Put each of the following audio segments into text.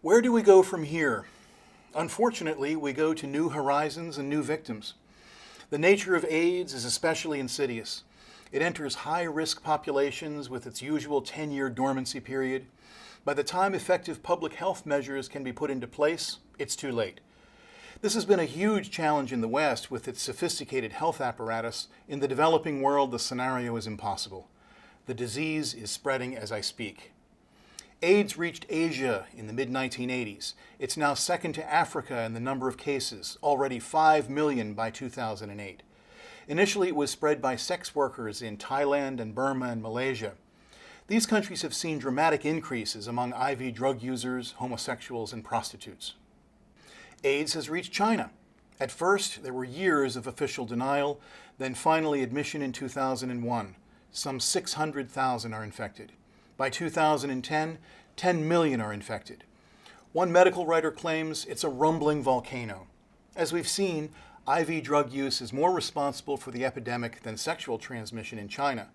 Where do we go from here? Unfortunately, we go to new horizons and new victims. The nature of AIDS is especially insidious. It enters high-risk populations with its usual 10-year dormancy period. By the time effective public health measures can be put into place, it's too late. This has been a huge challenge in the West with its sophisticated health apparatus. In the developing world, the scenario is impossible. The disease is spreading as I speak. AIDS reached Asia in the mid-1980s. It's now second to Africa in the number of cases, already 5 million by 2008. Initially, it was spread by sex workers in Thailand and Burma and Malaysia. These countries have seen dramatic increases among IV drug users, homosexuals, and prostitutes. AIDS has reached China. At first, there were years of official denial, then finally admission in 2001. Some 600,000 are infected. By 2010, 10 million are infected. One medical writer claims it's a rumbling volcano. As we've seen, IV drug use is more responsible for the epidemic than sexual transmission in China.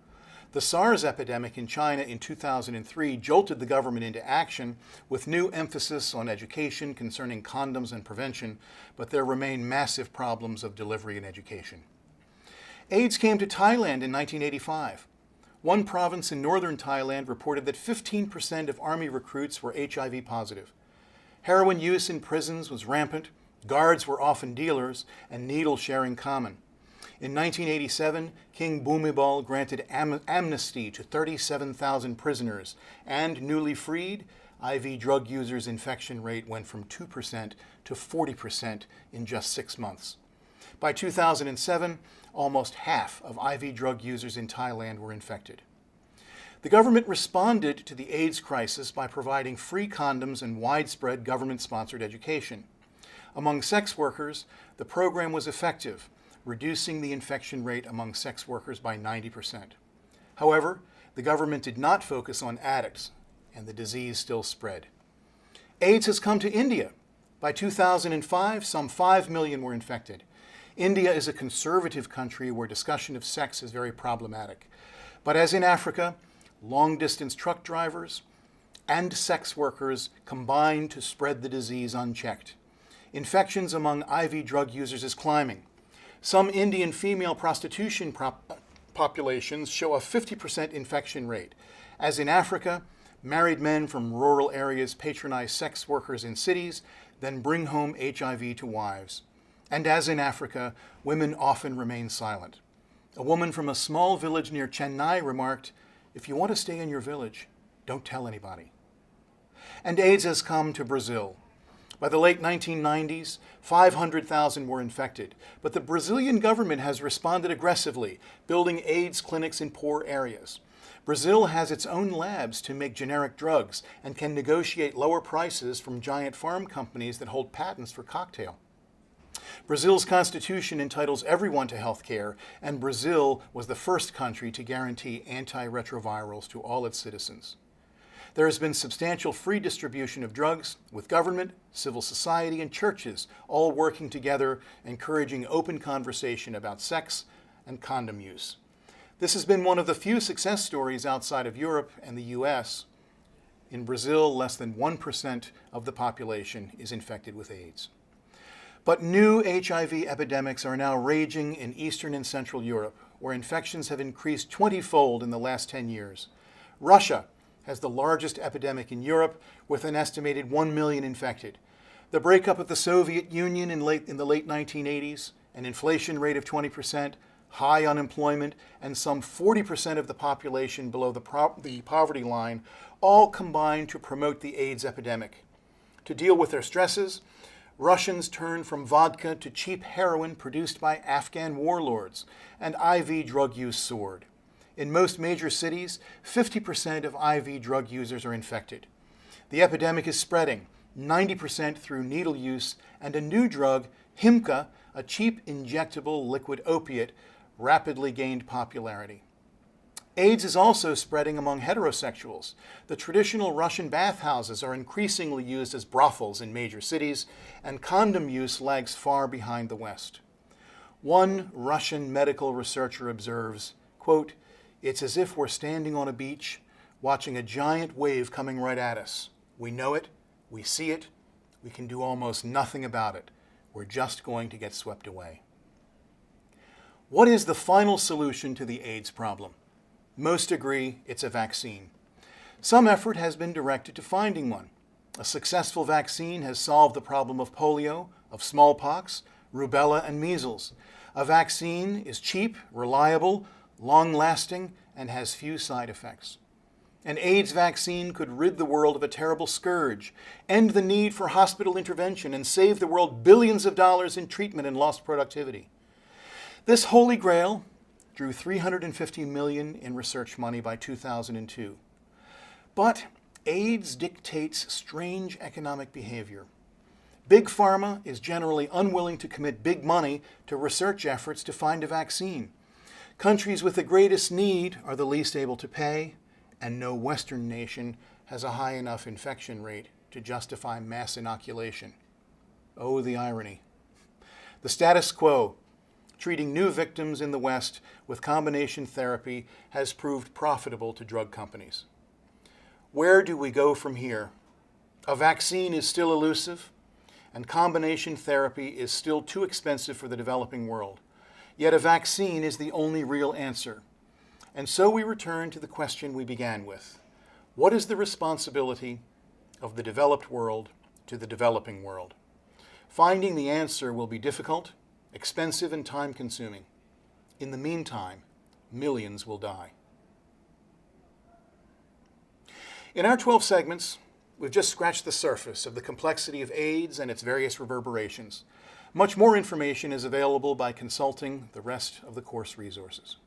The SARS epidemic in China in 2003 jolted the government into action with new emphasis on education concerning condoms and prevention, but there remain massive problems of delivery and education. AIDS came to Thailand in 1985. One province in northern Thailand reported that 15% of army recruits were HIV positive. Heroin use in prisons was rampant, guards were often dealers, and needle sharing common. In 1987, King Bhumibol granted amnesty to 37,000 prisoners, and newly freed, IV drug users' infection rate went from 2% to 40% in just 6 months. By 2007, almost half of IV drug users in Thailand were infected. The government responded to the AIDS crisis by providing free condoms and widespread government-sponsored education. Among sex workers, the program was effective, reducing the infection rate among sex workers by 90%. However, the government did not focus on addicts, and the disease still spread. AIDS has come to India. By 2005, some 5 million were infected. India is a conservative country where discussion of sex is very problematic. But as in Africa, long-distance truck drivers and sex workers combine to spread the disease unchecked. Infections among IV drug users is climbing. Some Indian female prostitution populations show a 50% infection rate. As in Africa, married men from rural areas patronize sex workers in cities, then bring home HIV to wives. And as in Africa, women often remain silent. A woman from a small village near Chennai remarked, "If you want to stay in your village, don't tell anybody." And AIDS has come to Brazil. By the late 1990s, 500,000 were infected, but the Brazilian government has responded aggressively, building AIDS clinics in poor areas. Brazil has its own labs to make generic drugs and can negotiate lower prices from giant farm companies that hold patents for cocktail. Brazil's constitution entitles everyone to health care, and Brazil was the first country to guarantee antiretrovirals to all its citizens. There has been substantial free distribution of drugs, with government, civil society, and churches all working together, encouraging open conversation about sex and condom use. This has been one of the few success stories outside of Europe and the US. In Brazil, less than 1% of the population is infected with AIDS. But new HIV epidemics are now raging in Eastern and Central Europe, where infections have increased 20-fold in the last 10 years. Russia has the largest epidemic in Europe, with an estimated 1 million infected. The breakup of the Soviet Union in the late 1980s, an inflation rate of 20%, high unemployment, and some 40% of the population below the poverty line all combined to promote the AIDS epidemic. To deal with their stresses, Russians turned from vodka to cheap heroin produced by Afghan warlords, and IV drug use soared. In most major cities, 50% of IV drug users are infected. The epidemic is spreading, 90% through needle use, and a new drug, Himka, a cheap injectable liquid opiate, rapidly gained popularity. AIDS is also spreading among heterosexuals. The traditional Russian bathhouses are increasingly used as brothels in major cities, and condom use lags far behind the West. One Russian medical researcher observes, quote, "It's as if we're standing on a beach, watching a giant wave coming right at us. We know it, We see it. We can do almost nothing about it. We're just going to get swept away. What is the final solution to the AIDS problem? Most agree it's a vaccine. Some effort has been directed to finding one. A successful vaccine has solved the problem of polio, of smallpox, rubella, and measles. A vaccine is cheap, reliable, long-lasting, and has few side effects. An AIDS vaccine could rid the world of a terrible scourge, end the need for hospital intervention, and save the world billions of dollars in treatment and lost productivity. This holy grail drew $350 million in research money by 2002. But AIDS dictates strange economic behavior. Big Pharma is generally unwilling to commit big money to research efforts to find a vaccine. Countries with the greatest need are the least able to pay, and no Western nation has a high enough infection rate to justify mass inoculation. Oh, the irony. The status quo, treating new victims in the West with combination therapy, has proved profitable to drug companies. Where do we go from here? A vaccine is still elusive, and combination therapy is still too expensive for the developing world. Yet a vaccine is the only real answer. And so we return to the question we began with. What is the responsibility of the developed world to the developing world? Finding the answer will be difficult, expensive, and time-consuming. In the meantime, millions will die. In our 12 segments, we've just scratched the surface of the complexity of AIDS and its various reverberations. Much more information is available by consulting the rest of the course resources.